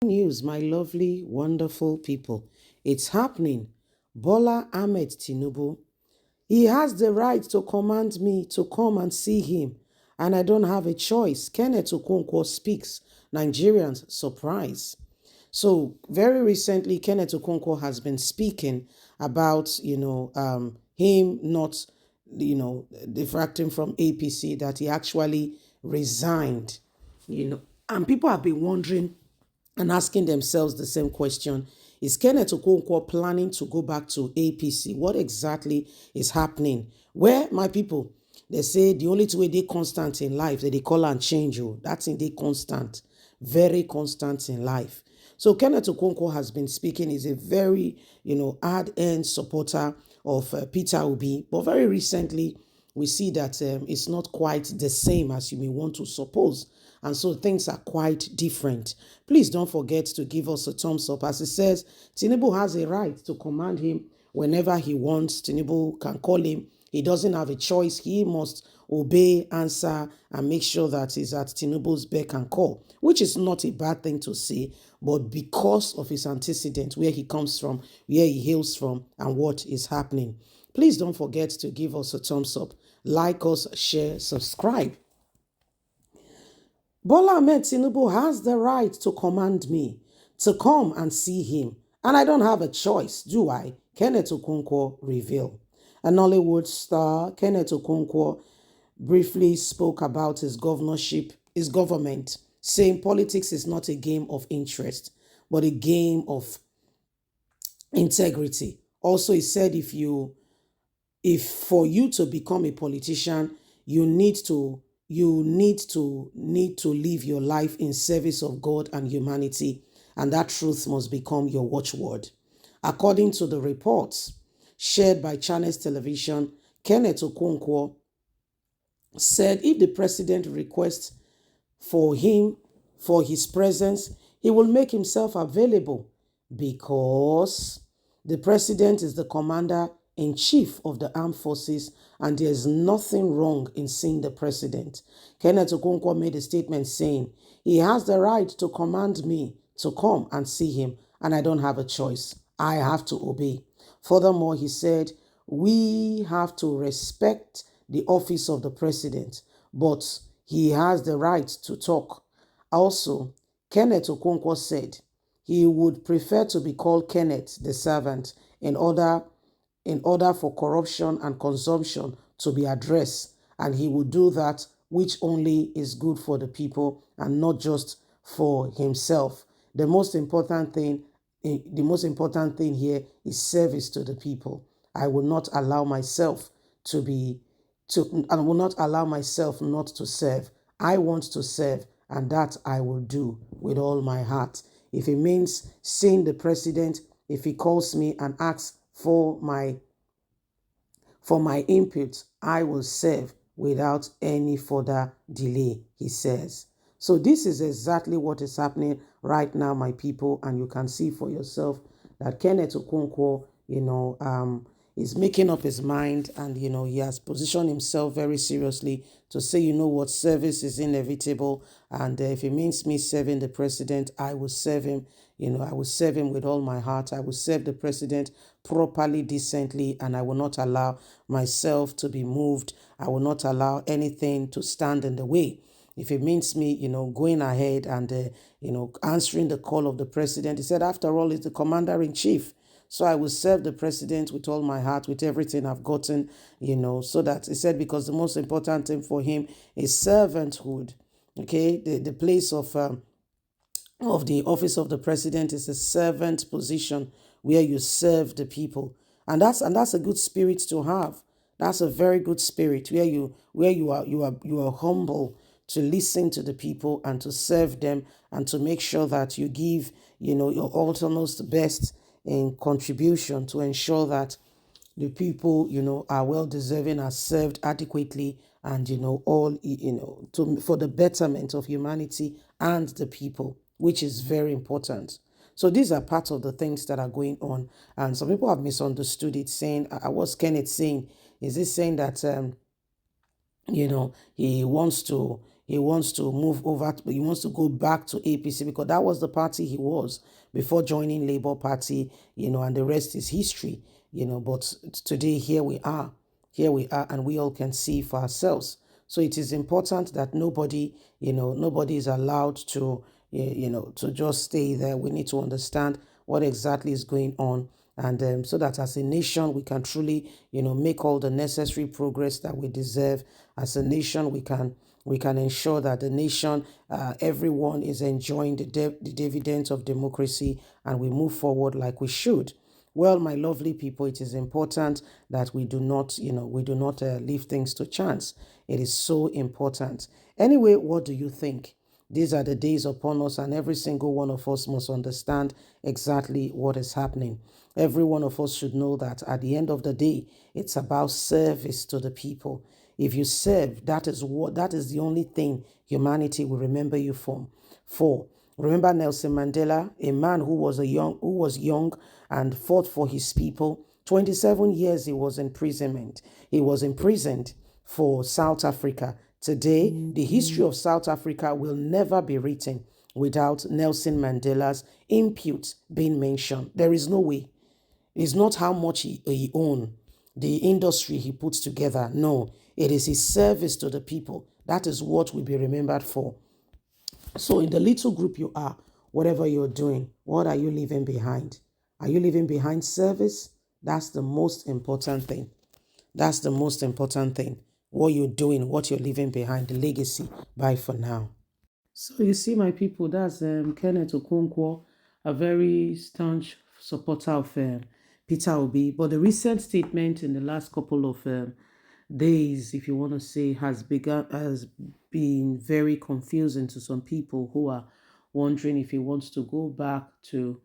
News, my lovely, wonderful people. It's happening. Bola Ahmed Tinubu. He has the right to command me to come and see him, and I don't have a choice. Kenneth Okonkwo speaks. Nigerians surprise. So very recently, Kenneth Okonkwo has been speaking about, him not, defracting from APC, that he actually resigned, and people have been wondering and asking themselves the same question. Is Kenneth Okonkwo planning to go back to APC? What exactly is happening? Where, my people, they say the only two way they constant in life, that they call and change you. That's in they constant, very constant in life. So Kenneth Okonkwo has been speaking. He's a very, hard-earned supporter of Peter Obi. But very recently, we see that it's not quite the same as you may want to suppose. And so things are quite different. Please don't forget to give us a thumbs up. As it says, Tinubu has a right to command him whenever he wants. Tinubu can call him. He doesn't have a choice. He must obey, answer, and make sure that he's at Tinubu's beck and call, which is not a bad thing to say, but because of his antecedent, where he comes from, where he hails from, and what is happening. Please don't forget to give us a thumbs up, like us, share, subscribe. Bola Ahmed Tinubu has the right to command me to come and see him, and I don't have a choice, do I? Kenneth Okonkwo reveal. A Nollywood star, Kenneth Okonkwo, briefly spoke about his governorship, his government, saying politics is not a game of interest, but a game of integrity. Also, he said if for you to become a politician, you need to live your life in service of God and humanity, and that truth must become your watchword. According to the reports shared by Channels Television, Kenneth Okonkwo said if the president requests for his presence, he will make himself available because the president is the commander in chief of the armed forces, and there is nothing wrong in seeing the president. Kenneth Okonkwo made a statement saying, he has the right to command me to come and see him, and I don't have a choice. I have to obey. Furthermore, he said, we have to respect the office of the president, but he has the right to talk. Also, Kenneth Okonkwo said he would prefer to be called Kenneth the servant in order for corruption and consumption to be addressed, and he would do that which only is good for the people and not just for himself. The most important thing here is service to the people. I will not allow myself to be to I will not allow myself not to serve. I want to serve, and that I will do with all my heart. If it means seeing the president, if he calls me and asks for my input, I will serve without any further delay, he says. So this is exactly what is happening right now, my people, and you can see for yourself that Kenneth Okonkwo, is making up his mind, and he has positioned himself very seriously to say, what, service is inevitable, and if it means me serving the president, I will serve him. I will serve him with all my heart. I will serve the president properly, decently, and I will not allow myself to be moved. I will not allow anything to stand in the way. If it means me, going ahead and, answering the call of the president, he said, after all, he's the commander in chief. So I will serve the president with all my heart, with everything I've gotten, so that he said, because the most important thing for him is servanthood. Okay, the place of the office of the president is a servant position where you serve the people, and that's a good spirit to have. That's a very good spirit where you are humble to listen to the people and to serve them and to make sure that you give your uttermost best in contribution to ensure that the people are well deserving, are served adequately, and all for the betterment of humanity and the people, which is very important. So these are part of the things that are going on, and some people have misunderstood it, saying, what's Kenneth saying? Is he saying that he wants to he wants to move over, he wants to go back to APC because that was the party he was before joining Labour Party, and the rest is history, but today here we are, and we all can see for ourselves. So it is important that nobody is allowed to, to just stay there. We need to understand what exactly is going on, and so that as a nation we can truly, make all the necessary progress that we deserve. As a nation, we can ensure that the nation, everyone is enjoying the dividends of democracy, and we move forward like we should. Well, my lovely people, it is important that we do not leave things to chance. It is so important. Anyway, what do you think? These are the days upon us, and every single one of us must understand exactly what is happening. Every one of us should know that at the end of the day, it's about service to the people. If you serve, that is the only thing humanity will remember you for. Remember Nelson Mandela, a man who was young and fought for his people. 27 years he was imprisonment. He was imprisoned for South Africa. Today, the history of South Africa will never be written without Nelson Mandela's impute being mentioned. There is no way. It's not how much he owned, the industry he puts together. No, it is his service to the people. That is what will be remembered for. So in the little group you are, whatever you're doing, what are you leaving behind? Are you leaving behind service? That's the most important thing. That's the most important thing. What you're doing, what you're leaving behind, the legacy. Bye for now. So you see, my people, that's Kenneth Okonkwo, a very staunch supporter of Peter Obi. But the recent statement in the last couple of days, if you want to say, has been very confusing to some people who are wondering if he wants to go back to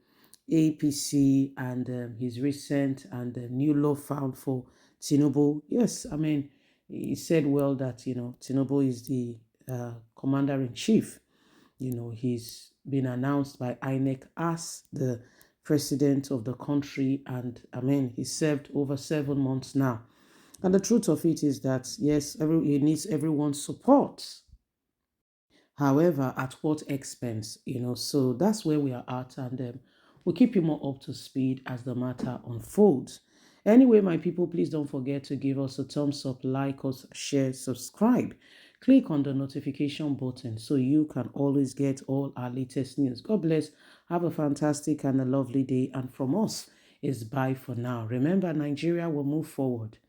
APC and his recent and new love found for Tinubu. Yes, I mean, he said well that Tinubu is the commander in chief. He's been announced by INEC as the president of the country, and I mean, he served over 7 months now. And the truth of it is that yes, he needs everyone's support. However, at what expense? So that's where we are at, and we'll keep you more up to speed as the matter unfolds. Anyway, my people, please don't forget to give us a thumbs up, like us, share, subscribe. Click on the notification button so you can always get all our latest news. God bless. Have a fantastic and a lovely day. And from us is bye for now. Remember, Nigeria will move forward,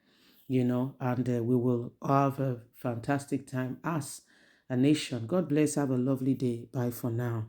and we will have a fantastic time as a nation. God bless. Have a lovely day. Bye for now.